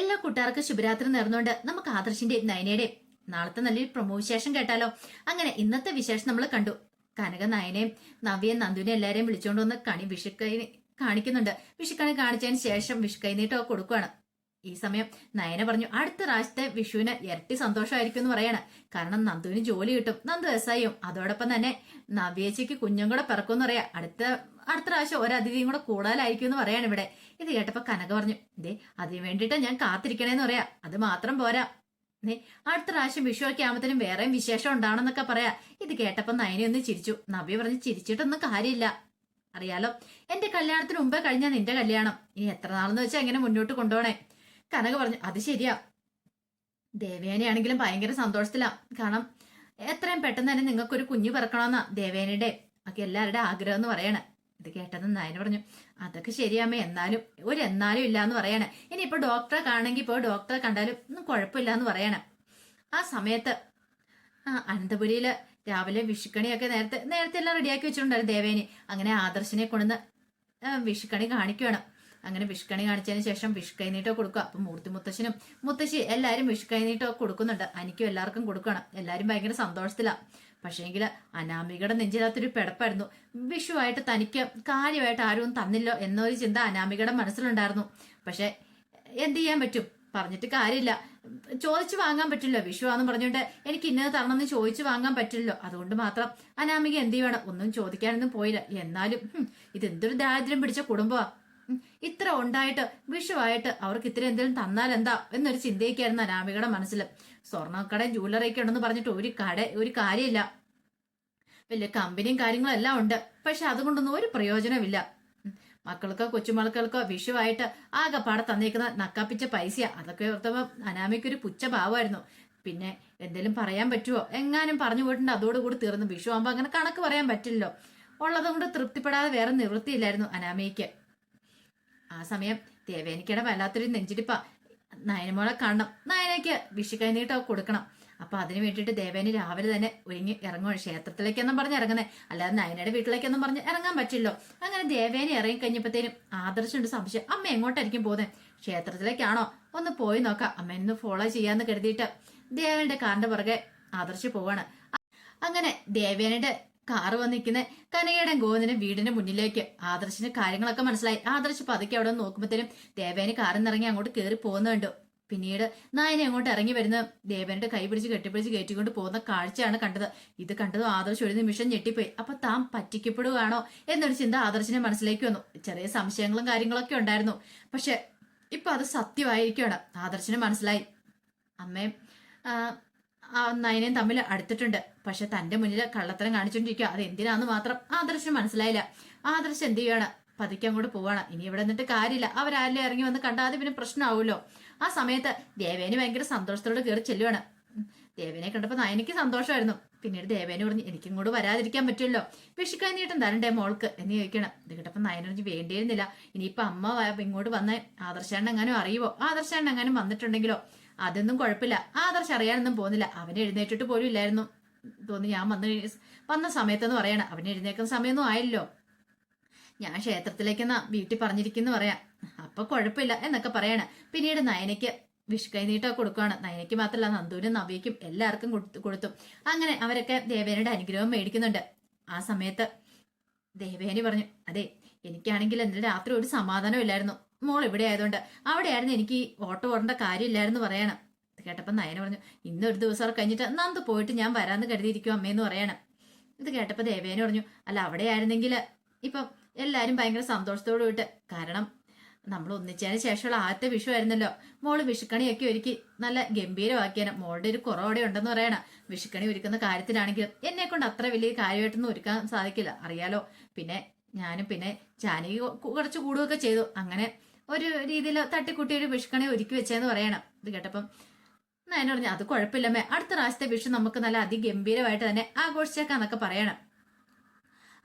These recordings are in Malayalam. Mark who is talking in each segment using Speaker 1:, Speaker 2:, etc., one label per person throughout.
Speaker 1: എല്ലാ കൂട്ടുകാർക്കും ശുഭരാത്രി നേർന്നുകൊണ്ട് നമുക്ക് ആദർശിന്റെയും നയനയുടെയും നാളത്തെ നല്ലൊരു പ്രൊമോ വിശേഷം കേട്ടാലോ. അങ്ങനെ ഇന്നത്തെ വിശേഷം നമ്മൾ കണ്ടു. കനക നയനയും നവ്യയും നന്ദുവിനെ എല്ലാരെയും വിളിച്ചുകൊണ്ട് വന്ന് വിഷുക്കൈ കാണിക്കുന്നുണ്ട്. വിഷുക്കണി കാണിച്ചതിന് ശേഷം വിഷുക്കൈ നീട്ടൊക്കെ കൊടുക്കുകയാണ്. ഈ സമയം നയന പറഞ്ഞു, അടുത്ത പ്രാവശ്യത്തെ വിഷുവിന് ഇരട്ടി സന്തോഷമായിരിക്കും എന്ന് പറയാണ്. കാരണം നന്ദുവിന് ജോലി കിട്ടും, നന്ദു എസ്ഐയും അതോടൊപ്പം തന്നെ നവ്യേച്ചിക്ക് കുഞ്ഞും കൂടെ പിറക്കുമെന്ന് പറയാം. അടുത്ത പ്രാവശ്യം ഒരതിഥിയും കൂടെ കൂടുതലായിരിക്കും എന്ന് പറയാണ് ഇവിടെ. ഇത് കേട്ടപ്പോ കനക പറഞ്ഞു, ദേ അതിന് വേണ്ടിയിട്ട് ഞാൻ കാത്തിരിക്കണേന്ന് പറയാ. അത് മാത്രം പോരാ, അടുത്ത പ്രാവശ്യം വിഷു ഒക്കെ ആകുമ്പത്തേനും വേറെയും വിശേഷം ഉണ്ടാവണമെന്നൊക്കെ പറയാ. ഇത് കേട്ടപ്പോ നയനെ ഒന്ന് ചിരിച്ചു. നവ്യ പറഞ്ഞു, ചിരിച്ചിട്ടൊന്നും കാര്യമില്ല, അറിയാലോ എന്റെ കല്യാണത്തിന് മുമ്പേ കഴിഞ്ഞാ നിന്റെ കല്യാണം, ഇനി എത്ര നാളെന്ന് വെച്ചാൽ എങ്ങനെ മുന്നോട്ട് കൊണ്ടുപോണേ. കനക പറഞ്ഞു, അത് ശരിയാ. ദേവേനയാണെങ്കിലും ഭയങ്കര സന്തോഷത്തിലാ. കാരണം എത്രയും പെട്ടെന്ന് തന്നെ നിങ്ങൾക്കൊരു കുഞ്ഞു പിറക്കണമെന്നാ ദേവേനയുടെ ഒക്കെ എല്ലാവരുടെ ആഗ്രഹം എന്ന് പറയണേ. ഇത് കേട്ടത് നയന പറഞ്ഞു, അതൊക്കെ ശരിയാമ്മേ, എന്നാലും ഇല്ല എന്ന് പറയണേ. ഇനിയിപ്പോ ഡോക്ടറെ കാണെങ്കിൽ പോയി ഡോക്ടറെ കണ്ടാലും ഒന്നും കുഴപ്പമില്ല എന്ന് പറയണേ. ആ സമയത്ത് അനന്തപുരിയില് രാവിലെ വിഷുക്കണിയൊക്കെ നേരത്തെ എല്ലാം റെഡിയാക്കി വെച്ചിട്ടുണ്ടായിരുന്നു ദേവേനി. അങ്ങനെ ആദർശിനെ കൊണ്ടുവന്ന് വിഷുക്കണി കാണിക്കുകയാണ്. അങ്ങനെ വിഷുക്കണി കാണിച്ചതിന് ശേഷം വിഷുക്കൈനീട്ടോ കൊടുക്കുക. അപ്പൊ മൂർത്തി മുത്തശ്ശനും മുത്തശ്ശി എല്ലാരും വിഷുക്കൈനീട്ടോ കൊടുക്കുന്നുണ്ട്. എനിക്കും എല്ലാവർക്കും കൊടുക്കണം. എല്ലാരും ഭയങ്കര സന്തോഷത്തിലാ. പക്ഷേങ്കിൽ അനാമികയുടെ നെഞ്ചിനകത്തൊരു പിടപ്പായിരുന്നു. വിഷുവായിട്ട് തനിക്ക് കാര്യമായിട്ട് ആരും തന്നില്ലോ എന്നൊരു ചിന്ത അനാമികയുടെ മനസ്സിലുണ്ടായിരുന്നു. പക്ഷെ എന്ത് ചെയ്യാൻ പറ്റും, പറഞ്ഞിട്ട് കാര്യമില്ല. ചോദിച്ചു വാങ്ങാൻ പറ്റില്ലോ, വിഷുവാന്ന് പറഞ്ഞുകൊണ്ട് എനിക്ക് ഇന്നത് തരണമെന്ന് ചോദിച്ചു വാങ്ങാൻ പറ്റില്ലോ. അതുകൊണ്ട് മാത്രം അനാമിക എന്ത് ചെയ്യണം, ഒന്നും ചോദിക്കാനൊന്നും പോയില്ല. എന്നാലും ഇതെന്തൊരു ദാരിദ്ര്യം പിടിച്ച കുടുംബമാ. ഇത്ര ഉണ്ടായിട്ട് വിഷുവായിട്ട് അവർക്ക് ഇത്ര എന്തെങ്കിലും തന്നാൽ എന്താ എന്നൊരു ചിന്തയൊക്കെയായിരുന്നു അനാമികയുടെ മനസ്സിൽ. സ്വർണ്ണക്കടയും ജ്വല്ലറിയൊക്കെ ഉണ്ടെന്ന് പറഞ്ഞിട്ട് ഒരു കാര്യമില്ല. വലിയ കമ്പനിയും കാര്യങ്ങളും എല്ലാം ഉണ്ട്. പക്ഷെ അതുകൊണ്ടൊന്നും ഒരു പ്രയോജനമില്ല. മക്കൾക്കോ കൊച്ചുമക്കൾക്കോ വിഷുവായിട്ട് ആകെപ്പാടെ തന്നേക്കുന്ന നക്കാപ്പിച്ച പൈസയാ. അതൊക്കെ ഓർത്തപ്പോ അനാമിക്കൊരു പുച്ഛഭാവമായിരുന്നു. പിന്നെ എന്തെങ്കിലും പറയാൻ പറ്റുമോ, എങ്ങാനും പറഞ്ഞു പോയിട്ടുണ്ട് അതോടുകൂടി തീർന്നു. വിഷു ആകുമ്പോ അങ്ങനെ കണക്ക് പറയാൻ പറ്റില്ലല്ലോ. ഉള്ളതുകൊണ്ട് തൃപ്തിപ്പെടാതെ വേറെ നിവൃത്തിയില്ലായിരുന്നു അനാമിക്ക്. ആ സമയം ദേവേനിക്കയുടെ വല്ലാത്തൊരു നെഞ്ചിടിപ്പാ. നയനമോളെ കാണണം, നയനയ്ക്ക് വിഷു കൈനീട്ടൊക്കെ കൊടുക്കണം. അപ്പൊ അതിന് വേണ്ടിയിട്ട് ദേവേനി രാവിലെ തന്നെ ഒരുങ്ങി ഇറങ്ങുവാണ്. ക്ഷേത്രത്തിലേക്കൊന്നും പറഞ്ഞ് ഇറങ്ങുന്നേ, അല്ലാതെ നയനയുടെ വീട്ടിലേക്കൊന്നും പറഞ്ഞ് ഇറങ്ങാൻ പറ്റില്ലോ. അങ്ങനെ ദേവേനി ഇറങ്ങി കഴിഞ്ഞപ്പോഴത്തേനും ആദർശുണ്ട് സംശയം, അമ്മ എങ്ങോട്ടായിരിക്കും പോകുന്നത്, ക്ഷേത്രത്തിലേക്കാണോ, ഒന്ന് പോയി നോക്കാം, അമ്മേനൊന്ന് ഫോളോ ചെയ്യാന്ന് കരുതിയിട്ട് ദേവേനിയുടെ കാറിന്റെ പുറകെ ആദർശ് പോവാണ്. അങ്ങനെ ദേവേനിയുടെ കാറ് വന്നിരിക്കുന്ന കനകയുടെ ഗോവിന്ദന്റെ വീടിന്റെ മുന്നിലേക്ക് ആദർശിന് കാര്യങ്ങളൊക്കെ മനസ്സിലായി. ആദർശ് പതുക്കെ അവിടെ നോക്കുമ്പോഴത്തേനും ദേവേനി കാറിൽ നിന്നിറങ്ങി അങ്ങോട്ട് കയറി പോകുന്നുണ്ട്. പിന്നീട് നായനെ അങ്ങോട്ട് ഇറങ്ങി വരുന്ന ദേവേന്റെ കൈ പിടിച്ച് കെട്ടിപ്പിടിച്ച് കയറ്റിക്കൊണ്ട് പോകുന്ന കാഴ്ചയാണ് കണ്ടത്. ഇത് കണ്ടതും ആദർശ് ഒരു നിമിഷം ഞെട്ടിപ്പോയി. അപ്പൊ താൻ പറ്റിക്കപ്പെടുകയാണോ എന്നൊരു ചിന്ത ആദർശിന്റെ മനസ്സിലേക്ക് വന്നു. ചെറിയ സംശയങ്ങളും കാര്യങ്ങളൊക്കെ ഉണ്ടായിരുന്നു. പക്ഷെ ഇപ്പൊ അത് സത്യമായിരിക്കുകയാണ്. ആദർശിന് മനസ്സിലായി, അമ്മയും നയനയും തമ്മിൽ അടുത്തിട്ടുണ്ട്. പക്ഷെ തന്റെ മുന്നിൽ കള്ളത്തരം കാണിച്ചോണ്ടിരിക്കുക, അത് എന്തിനാന്ന് മാത്രം ആദർശന് മനസ്സിലായില്ല. ആദർശ് എന്ത് ചെയ്യാണ്, പതുക്കെ അങ്ങോട്ട് പോവാണ്. ഇനി ഇവിടെ നിന്നിട്ട് കാര്യമില്ല, അവരാരിലും ഇറങ്ങി വന്ന് കണ്ടാൽ പിന്നെ പ്രശ്നമാവുമല്ലോ. ആ സമയത്ത് ദേവേനി ഭയങ്കര സന്തോഷത്തോടെ കയറി ചെല്ലുവാണ്. ദേവേനെ കണ്ടപ്പോ നയനയ്ക്ക് സന്തോഷമായിരുന്നു. പിന്നീട് ദേവേനെ പറഞ്ഞു, എനിക്കിങ്ങോട്ട് വരാതിരിക്കാൻ പറ്റുമല്ലോ, വിഷുക്കാൻ നീട്ടം തരണ്ടേ മോൾക്ക് എന്ന് ചോദിക്കണം. ഇത് കേട്ടപ്പോ നയന പറഞ്ഞു, വേണ്ടിയിരുന്നില്ല, ഇനിയിപ്പൊ അമ്മ ഇങ്ങോട്ട് വന്ന ആദർശാണ് എങ്ങാനും അറിയുവോ, ആദർശാണ് എങ്ങാനും വന്നിട്ടുണ്ടെങ്കിലോ, അതൊന്നും കുഴപ്പമില്ല, ആദർശ് അറിയാനൊന്നും പോകുന്നില്ല, അവൻ എഴുന്നേറ്റിട്ട് പോലും ഇല്ലായിരുന്നു തോന്നി ഞാൻ വന്ന സമയത്തെന്ന് പറയണം. അവൻ എഴുന്നേക്കുന്ന സമയമൊന്നും ആയല്ലോ, ഞാൻ ക്ഷേത്രത്തിലേക്കെന്നാ വീട്ടിൽ പറഞ്ഞിരിക്കുന്നു പറയാം, അപ്പൊ കുഴപ്പമില്ല എന്നൊക്കെ പറയണം. പിന്നീട് നയനയ്ക്ക് വിഷുക്കൈ നീട്ടൊക്കെ കൊടുക്കുകയാണ്. നയനയ്ക്ക് മാത്രമല്ല നന്ദുവിനും നവ്യയ്ക്കും എല്ലാവർക്കും കൊടുത്തു. അങ്ങനെ അവരൊക്കെ ദേവേനയുടെ അനുഗ്രഹം മേടിക്കുന്നുണ്ട്. ആ സമയത്ത് ദേവേനി പറഞ്ഞു, അതെ എനിക്കാണെങ്കിൽ ഇന്നലെ രാത്രി ഒരു സമാധാനം ഇല്ലായിരുന്നു, മോൾ ഇവിടെ ആയതുകൊണ്ട്. അവിടെയായിരുന്നു എനിക്ക് ഈ ഓട്ടോ ഓടേണ്ട കാര്യമില്ലായിരുന്നു പറയണം. കേട്ടപ്പോ നയന പറഞ്ഞു, ഇന്നൊരു ദിവസം കഴിഞ്ഞിട്ട് നന്ദു പോയിട്ട് ഞാൻ വരാന്ന് കരുതിയിരിക്കും അമ്മയെന്ന് പറയണം. ഇത് കേട്ടപ്പോ ദേവേന പറഞ്ഞു, അല്ല അവിടെ ആയിരുന്നെങ്കിൽ ഇപ്പം എല്ലാരും ഭയങ്കര സന്തോഷത്തോട് പോയിട്ട്, കാരണം നമ്മൾ ഒന്നിച്ചതിന് ശേഷമുള്ള ആദ്യത്തെ വിഷു ആയിരുന്നല്ലോ, മോള് വിഷുക്കണിയൊക്കെ ഒരുക്കി നല്ല ഗംഭീരമാക്കിയാണ്. മോളുടെ ഒരു കുറവോടെ ഉണ്ടെന്ന് പറയണം. വിഷുക്കണി ഒരുക്കുന്ന കാര്യത്തിലാണെങ്കിലും എന്നെ കൊണ്ട് അത്ര വലിയ കാര്യമായിട്ടൊന്നും ഒരുക്കാൻ സാധിക്കില്ല, അറിയാലോ. പിന്നെ ഞാനും പിന്നെ ജാനകി കുറച്ച് കൂടുകയൊക്കെ ചെയ്തു. അങ്ങനെ ഒരു രീതിയിൽ തട്ടിക്കുട്ടി ഒരു വിഷുക്കണി ഒരുക്കി വെച്ചതെന്ന് പറയണം. ഇത് കേട്ടപ്പം നയന പറഞ്ഞു, അത് കുഴപ്പമില്ലമ്മേ, അടുത്ത പ്രാവശ്യത്തെ വിഷു നമുക്ക് നല്ല അതിഗംഭീരമായിട്ട് തന്നെ ആഘോഷിച്ചേക്കാന്നൊക്കെ പറയണം.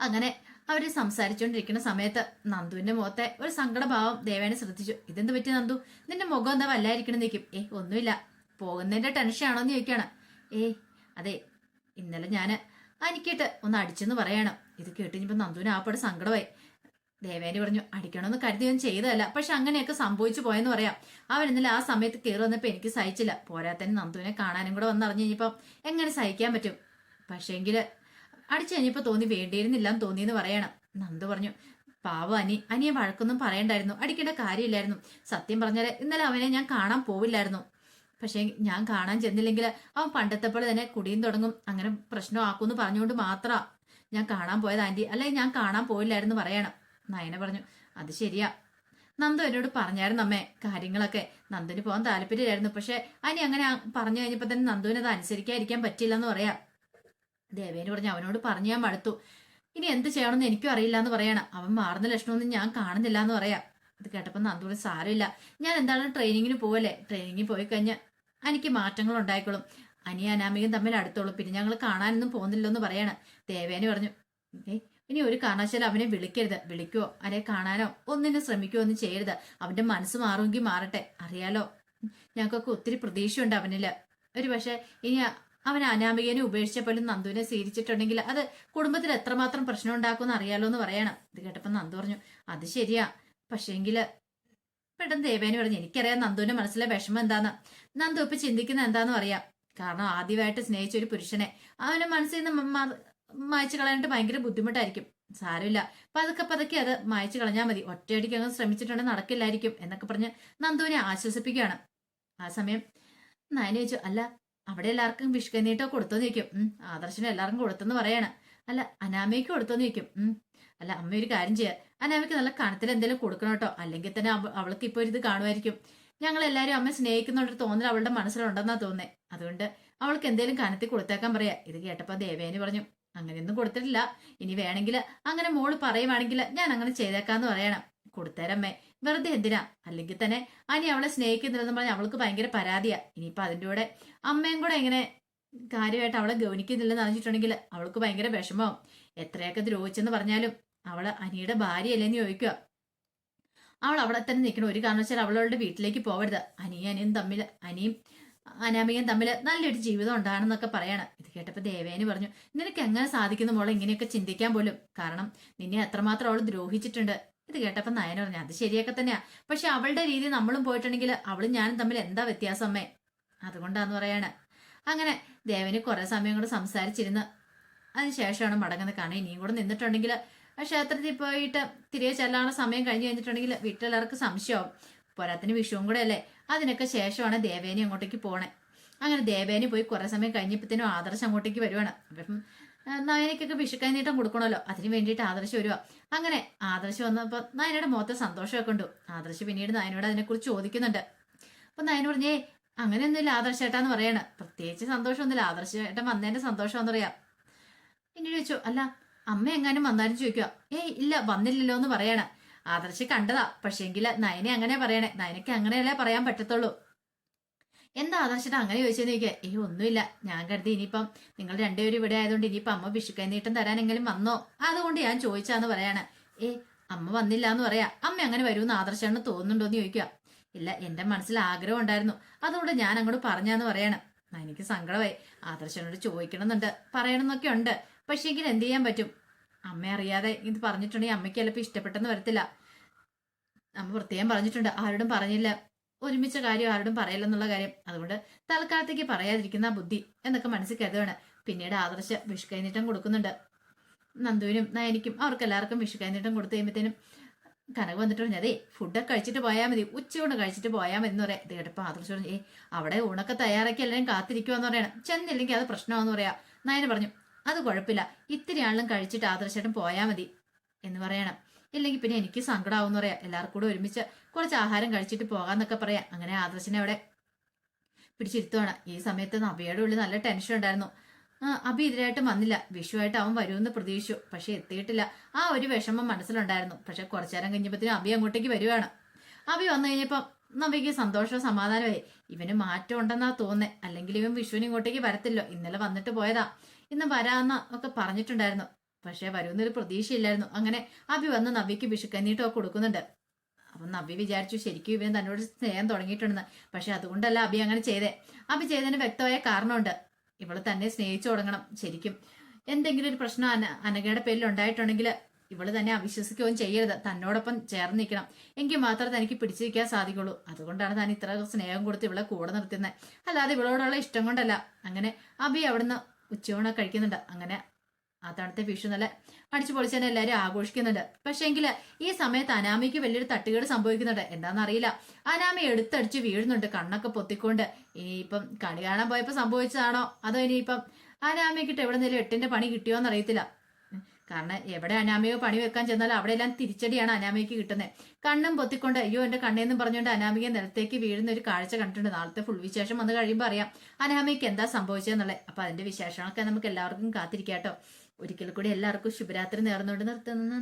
Speaker 1: അങ്ങനെ അവര് സംസാരിച്ചുകൊണ്ടിരിക്കുന്ന സമയത്ത് നന്ദുവിന്റെ മുഖത്തെ ഒരു സങ്കടഭാവം ദേവേനെ ശ്രദ്ധിച്ചു. ഇതെന്ത് പറ്റി നന്ദു, നിന്റെ മുഖം എന്താ വല്ലായിരിക്കണം നിൽക്കും. ഒന്നുമില്ല, പോകുന്നതിന്റെ ടെൻഷനാണോന്ന് ചോദിക്കാണ്. അതെ ഇന്നലെ ഞാന് അനിക്കിട്ട് ഒന്ന് അടിച്ചെന്ന് പറയണം. ഇത് കേട്ട് ഇനിയിപ്പോ നന്ദുവിന് ആപ്പടെ സങ്കടമായി. ദേവേനി പറഞ്ഞു അടിക്കണമെന്ന് കരുതിയൊന്നും ചെയ്തതല്ല, പക്ഷെ അങ്ങനെയൊക്കെ സംഭവിച്ചു പോയെന്ന് പറയാം. അവൻ ഇന്നലെ ആ സമയത്ത് കയറി വന്നപ്പോ എനിക്ക് സഹിച്ചില്ല. പോരാത്തന്നെ നന്ദുവിനെ കാണാനും കൂടെ വന്നറിഞ്ഞു കഴിഞ്ഞപ്പോ എങ്ങനെ സഹിക്കാൻ പറ്റും? പക്ഷേങ്കില് അടിച്ചു കഴിഞ്ഞപ്പോ തോന്നി വേണ്ടിയിരുന്നില്ലാന്ന് തോന്നിയെന്ന് പറയണം. നന്ദു പറഞ്ഞു പാവം അനിയെ വഴക്കൊന്നും പറയണ്ടായിരുന്നു, അടിക്കേണ്ട കാര്യമില്ലായിരുന്നു. സത്യം പറഞ്ഞാല് ഇന്നലെ അവനെ ഞാൻ കാണാൻ പോവില്ലായിരുന്നു. പക്ഷെ ഞാൻ കാണാൻ ചെന്നില്ലെങ്കിൽ അവൻ പണ്ടത്തെ പോലെ തന്നെ കുടിയും തുടങ്ങും, അങ്ങനെ പ്രശ്നമാക്കുമെന്ന് പറഞ്ഞുകൊണ്ട് മാത്രമാ ഞാൻ കാണാൻ പോയത് ആന്റി, അല്ലെങ്കിൽ ഞാൻ കാണാൻ പോയില്ലായിരുന്നു പറയണം. നയന പറഞ്ഞു അത് ശരിയാ, നന്ദു എന്നോട് പറഞ്ഞായിരുന്നു അമ്മേ കാര്യങ്ങളൊക്കെ. നന്ദുവിന് പോകാൻ താല്പര്യമായിരുന്നു, പക്ഷെ അനി അങ്ങനെ പറഞ്ഞു കഴിഞ്ഞപ്പോ തന്നെ നന്ദുവിന് അത് അനുസരിക്കാതിരിക്കാൻ പറ്റില്ലെന്ന് പറയാം. ദേവേന് പറഞ്ഞു അവനോട് പറഞ്ഞു ഞാൻ മടുത്തു, ഇനി എന്ത് ചെയ്യണമെന്ന് എനിക്കും അറിയില്ല എന്ന് പറയണം. അവൻ മാറുന്ന ലക്ഷണമൊന്നും ഞാൻ കാണുന്നില്ല എന്ന് പറയാം. ഇത് കേട്ടപ്പോൾ നന്ദുവിന് സാരമില്ല, ഞാൻ എന്താണ് ട്രെയിനിങ്ങിന് പോവല്ലേ, ട്രെയിനിങ്ങിന് പോയി കഴിഞ്ഞാൽ എനിക്ക് മാറ്റങ്ങൾ ഉണ്ടായിക്കോളും, അനാമികയും തമ്മിൽ അടുത്തോളും, പിന്നെ ഞങ്ങൾ കാണാനൊന്നും പോകുന്നില്ലെന്ന് പറയാണ്. ദേവേന് പറഞ്ഞു ഇനി ഒരു കാരണവശാലും അവനെ വിളിക്കരുത്, വിളിക്കുവോ അല്ലെ കാണാനോ ഒന്നിനെ ശ്രമിക്കുവോ ഒന്നും ചെയ്യരുത്. അവന്റെ മനസ്സ് മാറുമെങ്കിൽ മാറട്ടെ, അറിയാലോ ഞങ്ങൾക്കൊക്കെ ഒത്തിരി പ്രതീക്ഷയുണ്ട് അവനില്. ഒരു പക്ഷെ ഇനി അവൻ അനാമികനെ ഉപേക്ഷിച്ച പോലും നന്ദുവിനെ സ്വീകരിച്ചിട്ടുണ്ടെങ്കിൽ അത് കുടുംബത്തിൽ എത്രമാത്രം പ്രശ്നം ഉണ്ടാക്കുമെന്ന് അറിയാലോ എന്ന് പറയണം. ഇത് കേട്ടപ്പോൾ നന്ദു പറഞ്ഞു അത് ശരിയാ, പക്ഷേങ്കില് പെട്ടെന്ന് ദേവേനി പറഞ്ഞു എനിക്കറിയാം നന്ദുവിന്റെ മനസ്സിലെ വിഷമം എന്താന്ന്. നന്ദു ഇപ്പൊ ചിന്തിക്കുന്ന എന്താന്ന് പറയാം. കാരണം ആദ്യമായിട്ട് സ്നേഹിച്ച ഒരു പുരുഷനെ അവന്റെ മനസ്സിൽ നിന്ന് മായ്ച്ചു കളയാനായിട്ട് ഭയങ്കര ബുദ്ധിമുട്ടായിരിക്കും. സാരമില്ല, പതുക്കെ പതുക്കെ അത് മായ്ച്ചു കളഞ്ഞാൽ മതി, ഒറ്റയടിക്ക് അങ്ങ് ശ്രമിച്ചിട്ടുണ്ടെങ്കിൽ നടക്കില്ലായിരിക്കും എന്നൊക്കെ പറഞ്ഞ് നന്ദുവിനെ ആശ്വസിപ്പിക്കുകയാണ്. ആ സമയം നയന ചോദിച്ചു അല്ല അവിടെ എല്ലാവർക്കും വിഷ്കനീട്ടോ കൊടുത്തോന്ന് ചോദിക്കും. ആദർശനും എല്ലാവർക്കും കൊടുത്തെന്ന് പറയാണ്. അല്ല അനാമയ്ക്ക് കൊടുത്തോന്ന് ചോദിക്കും. അല്ല അമ്മ ഒരു കാര്യം ചെയ്യാം, അനാമയ്ക്ക് നല്ല കണത്തിൽ എന്തെങ്കിലും കൊടുക്കണം കേട്ടോ, അല്ലെങ്കിൽ തന്നെ അവൾക്ക് ഇപ്പോൾ ഇത് കാണുമായിരിക്കും. ഞങ്ങൾ എല്ലാവരും അമ്മ സ്നേഹിക്കുന്നുള്ളൊരു തോന്നൽ അവളുടെ മനസ്സിലുണ്ടെന്നാ തോന്നേ, അതുകൊണ്ട് അവൾക്ക് എന്തെങ്കിലും കനത്തിൽ കൊടുത്തേക്കാൻ പറയാ. ഇത് കേട്ടപ്പോ ദേവേനി പറഞ്ഞു അങ്ങനെയൊന്നും കൊടുത്തിട്ടില്ല, ഇനി വേണമെങ്കിൽ അങ്ങനെ മോള് പറയുവാണെങ്കിൽ ഞാൻ അങ്ങനെ ചെയ്തേക്കാന്ന് പറയണം. കൊടുത്തേരമ്മേ, വെറുതെ എന്തിനാ, അല്ലെങ്കിൽ തന്നെ അനി അവളെ സ്നേഹിക്കുന്നില്ലെന്ന് പറഞ്ഞാൽ അവൾക്ക് ഭയങ്കര പരാതിയാ. ഇനിയിപ്പൊ അതിൻ്റെ കൂടെ അമ്മയും കൂടെ ഇങ്ങനെ കാര്യമായിട്ട് അവളെ ഗൗനിക്കുന്നില്ലെന്ന് അറിഞ്ഞിട്ടുണ്ടെങ്കിൽ അവൾക്ക് ഭയങ്കര വിഷമവും. എത്രയൊക്കെ ദ്രോഹിച്ചെന്ന് പറഞ്ഞാലും അവള് അനിയുടെ ഭാര്യയല്ലേന്ന് ചോദിക്കുക. അവൾ അവിടെ തന്നെ നിൽക്കണം, ഒരു കാരണവശാലും അവളുടെ വീട്ടിലേക്ക് പോകരുത്. അനിയും അനാമികയും തമ്മിൽ നല്ലൊരു ജീവിതം ഉണ്ടാണെന്നൊക്കെ പറയാണ്. ഇത് കേട്ടപ്പോ ദേവേനി പറഞ്ഞു നിനക്ക് എങ്ങനെ സാധിക്കുന്ന മോളെ ഇങ്ങനെയൊക്കെ ചിന്തിക്കാൻ പോലും, കാരണം നിന്നെ എത്രമാത്രം അവൾ ദ്രോഹിച്ചിട്ടുണ്ട്. ഇത് കേട്ടപ്പോ നയന പറഞ്ഞു അത് ശരിയൊക്കെ തന്നെയാ, പക്ഷെ അവളുടെ രീതി നമ്മളും പോയിട്ടുണ്ടെങ്കിൽ അവളും ഞാനും തമ്മിൽ എന്താ വ്യത്യാസം അമ്മേ, അതുകൊണ്ടാന്ന് പറയാണ്. അങ്ങനെ ദേവന് കുറെ സമയം കൂടെ സംസാരിച്ചിരുന്ന് അതിനുശേഷമാണ് മടങ്ങുന്നത്. കാരണം ഇനിയും കൂടെ നിന്നിട്ടുണ്ടെങ്കിൽ ക്ഷേത്രത്തിൽ പോയിട്ട് തിരികെ ചെല്ലാനുള്ള സമയം കഴിഞ്ഞ് കഴിഞ്ഞിട്ടുണ്ടെങ്കിൽ വീട്ടിലെല്ലാവർക്കും സംശയമാവും. പോരാത്തിന് വിഷുവും കൂടെ അല്ലേ, അതിനൊക്കെ ശേഷമാണ് ദേവേനി അങ്ങോട്ടേക്ക് പോണേ. അങ്ങനെ ദേവേനി പോയി കുറെ സമയം കഴിഞ്ഞപ്പോഴത്തേനും ആദർശം അങ്ങോട്ടേക്ക് വരുവാണ്. അപ്പം നയനയ്ക്കൊക്കെ വിഷുക്കൈനീട്ടം കൊടുക്കണമല്ലോ, അതിന് വേണ്ടിയിട്ട് ആദർശം വരുക. അങ്ങനെ ആദർശം വന്നപ്പോൾ നയനയുടെ മുഖത്തെ സന്തോഷമൊക്കെ ഉണ്ടു. ആദർശം പിന്നീട് നയനോട് അതിനെക്കുറിച്ച് ചോദിക്കുന്നുണ്ട്. അപ്പൊ നയന പറഞ്ഞേ അങ്ങനെയൊന്നുമില്ല ആദർശേട്ടാന്ന് പറയാണ്, പ്രത്യേകിച്ച് സന്തോഷമൊന്നുമില്ല, ആദർശേട്ടൻ വന്നതിന്റെ സന്തോഷം എന്ന് പറയാം. പിന്നീട് ചോദിച്ചു അല്ല അമ്മ എങ്ങാനും വന്നാലും ചോദിക്കുക. ഇല്ല വന്നില്ലല്ലോ എന്ന് പറയണ. ആദർശ് കണ്ടതാ, പക്ഷേങ്കില് നയനെ അങ്ങനെ പറയണേ, നയനക്ക് അങ്ങനെയല്ലേ പറയാൻ പറ്റത്തുള്ളൂ. എന്താ ആദർശേട്ടാ അങ്ങനെ ചോദിച്ചെന്ന് ചോദിക്കുക. ഒന്നുമില്ല, ഞാൻ കരുതി ഇനിയിപ്പം നിങ്ങൾ രണ്ടുപേരും ഇവിടെ ആയതുകൊണ്ട് ഇനിയിപ്പം അമ്മ വിഷുക്കൈനീട്ടം തരാനെങ്കിലും വന്നോ, അതുകൊണ്ട് ഞാൻ ചോദിച്ചാന്ന് പറയാണ്. അമ്മ വന്നില്ല എന്ന് പറയാ. അമ്മ അങ്ങനെ വരുമെന്ന് ആദർശേട്ടന് തോന്നുന്നുണ്ടോ എന്ന് ചോദിക്കുക. ഇല്ല എന്റെ മനസ്സിൽ ആഗ്രഹം ഉണ്ടായിരുന്നു, അതുകൊണ്ട് ഞാൻ അങ്ങോട്ട് പറഞ്ഞാന്ന് പറയാണ്. എനിക്ക് സങ്കടമായി, ആദർശനോട് ചോദിക്കണമെന്നുണ്ട്, പറയണമെന്നൊക്കെ ഉണ്ട്, പക്ഷേങ്കിൽ എന്ത് ചെയ്യാൻ പറ്റും, അമ്മ അറിയാതെ ഇത് പറഞ്ഞിട്ടുണ്ടെങ്കിൽ അമ്മയ്ക്ക് ചിലപ്പോൾ ഇഷ്ടപ്പെട്ടെന്ന് വരത്തില്ല. അമ്മ പ്രത്യേകം പറഞ്ഞിട്ടുണ്ട് ആരോടും പറഞ്ഞില്ല, ഒരുമിച്ച കാര്യം ആരോടും പറയില്ലെന്നുള്ള കാര്യം, അതുകൊണ്ട് തൽക്കാലത്തേക്ക് പറയാതിരിക്കുന്ന ബുദ്ധി എന്നൊക്കെ മനസ്സിൽ കരുതുകയാണ്. പിന്നീട് ആദർശ വിഷുക്കൈനീട്ടം കൊടുക്കുന്നുണ്ട്. നന്ദുവിനും നയനിക്കും അവർക്ക് എല്ലാവർക്കും വിഷുക്കൈനീട്ടം കൊടുത്തു കഴിയുമ്പോഴത്തേനും കനക വന്നിട്ട് പറഞ്ഞു അതെ ഫുഡൊക്കെ കഴിച്ചിട്ട് പോയാൽ മതി, ഉച്ചയൂണ് കഴിച്ചിട്ട് പോയാൽ മതി എന്ന് പറയാം. ഇത് കേട്ടപ്പോൾ ആദർശ് പറഞ്ഞു അവിടെ ഊണൊക്കെ തയ്യാറാക്കി എല്ലാവരും കാത്തിരിക്കുവാന്ന് പറയണം, ചെന്നില്ലെങ്കിൽ അത് പ്രശ്നമാണെന്ന് പറയാം. നയന പറഞ്ഞു അത് കുഴപ്പമില്ല, ഇത്തിരി ആളും കഴിച്ചിട്ട് ആദർശേട്ടൻ പോയാൽ മതി എന്ന് പറയണം, ഇല്ലെങ്കിൽ പിന്നെ എനിക്ക് സങ്കടമാവും എന്ന് പറയാം. എല്ലാവർക്കും കൂടെ ഒരുമിച്ച് കുറച്ച് ആഹാരം കഴിച്ചിട്ട് പോകാന്നൊക്കെ പറയാം. അങ്ങനെ ആദർശിനെ അവിടെ പിടിച്ചിരുത്തുവാണ്. ഈ സമയത്ത് നബിയുടെ ഉള്ളിൽ നല്ല ടെൻഷൻ ഉണ്ടായിരുന്നു. അബി ഇതിനായിട്ട് വന്നില്ല, വിഷുവായിട്ട് അവൻ വരുമെന്ന് പ്രതീക്ഷിച്ചു, പക്ഷെ എത്തിയിട്ടില്ല. ആ ഒരു വിഷമം മനസ്സിലുണ്ടായിരുന്നു. പക്ഷെ കുറച്ചു നേരം കഴിഞ്ഞപ്പോഴത്തേനും അബി അങ്ങോട്ടേക്ക് വരുവാണ്. അബി വന്നു കഴിഞ്ഞപ്പം നബിക്ക് സന്തോഷവും സമാധാനമായി. ഇവന് മാറ്റം ഉണ്ടെന്നാ തോന്നേ, അല്ലെങ്കിൽ ഇവൻ വിഷുവിന് ഇങ്ങോട്ടേക്ക് വരത്തില്ലോ, ഇന്നലെ വന്നിട്ട് പോയതാ, ഇന്ന് വരാന്ന ഒക്കെ പറഞ്ഞിട്ടുണ്ടായിരുന്നു, പക്ഷെ വരുമെന്നൊരു പ്രതീക്ഷയില്ലായിരുന്നു. അങ്ങനെ അബി വന്ന് നബിക്ക് വിഷുക്കന്നീട്ടൊക്കെ കൊടുക്കുന്നുണ്ട്. അപ്പൊ നബി വിചാരിച്ചു ശരിക്കും ഇവന് തന്നോട് സ്നേഹം തുടങ്ങിയിട്ടുണ്ടെന്ന്, പക്ഷെ അതുകൊണ്ടല്ല അബി അങ്ങനെ ചെയ്തേ. അബി ചെയ്തതിന് വ്യക്തമായ കാരണമുണ്ട്, ഇവള് തന്നെ സ്നേഹിച്ചു തുടങ്ങണം. ശരിക്കും എന്തെങ്കിലും ഒരു പ്രശ്നം അനഘയുടെ പേരിൽ ഉണ്ടായിട്ടുണ്ടെങ്കിൽ ഇവള് തന്നെ അവിശ്വസിക്കുകയും ചെയ്യരുത്. തന്നോടൊപ്പം ചേർന്ന് നിൽക്കണം. എങ്കിൽ മാത്രമേ തനിക്ക് പിടിച്ചു നിൽക്കാൻ സാധിക്കുള്ളൂ. അതുകൊണ്ടാണ് താൻ ഇത്ര സ്നേഹം കൊടുത്ത് ഇവളെ കൂടെ നിർത്തുന്നത്. അല്ലാതെ ഇവളോടുള്ള ഇഷ്ടം കൊണ്ടല്ല. അങ്ങനെ അഭി അവിടുന്ന് ഉച്ചയൂണ കഴിക്കുന്നുണ്ട്. അങ്ങനെ ആ തണുത്ത വിഷു നല്ല അടിച്ചു പൊളിച്ച് തന്നെ എല്ലാവരും ആഘോഷിക്കുന്നുണ്ട്. പക്ഷെ എങ്കില് ഈ സമയത്ത് അനാമിക്ക് വലിയൊരു തട്ടുകേട് സംഭവിക്കുന്നുണ്ട്. എന്താണെന്നറിയില്ല. അനാമി എടുത്തടിച്ച് വീഴുന്നുണ്ട്, കണ്ണൊക്കെ പൊത്തിക്കൊണ്ട്. ഇനിയിപ്പം കളി കാണാൻ പോയപ്പോ സംഭവിച്ചതാണോ അതോ ഇനിയിപ്പം അനാമിക്കിട്ട് എവിടെ നിന്നും 8ന്റെ പണി കിട്ടിയോന്ന് അറിയത്തില്ല. കാരണം എവിടെ അനാമിക പണി വെക്കാൻ ചെന്നാലും അവിടെ എല്ലാം തിരിച്ചടിയാണ് അനാമികക്ക് കിട്ടുന്നത്. കണ്ണും പൊത്തിക്കൊണ്ട് അയ്യോ എന്റെ കണ്ണേന്നും പറഞ്ഞുകൊണ്ട് അനാമിക നിലത്തേക്ക് വീഴുന്ന ഒരു കാഴ്ച കണ്ടിട്ടുണ്ട്. നാളത്തെ ഫുൾ വിശേഷം വന്നു കഴിയുമ്പോൾ അറിയാം അനാമികക്ക് എന്താ സംഭവിച്ചതെന്നുള്ളത്. അപ്പൊ അതിന്റെ വിശേഷങ്ങളൊക്കെ നമുക്ക് എല്ലാവർക്കും കാത്തിരിക്കാട്ടോ. ഒരിക്കൽ കൂടി എല്ലാവർക്കും ശുഭരാത്രി നേർന്നുകൊണ്ട് നിർത്തുന്നു.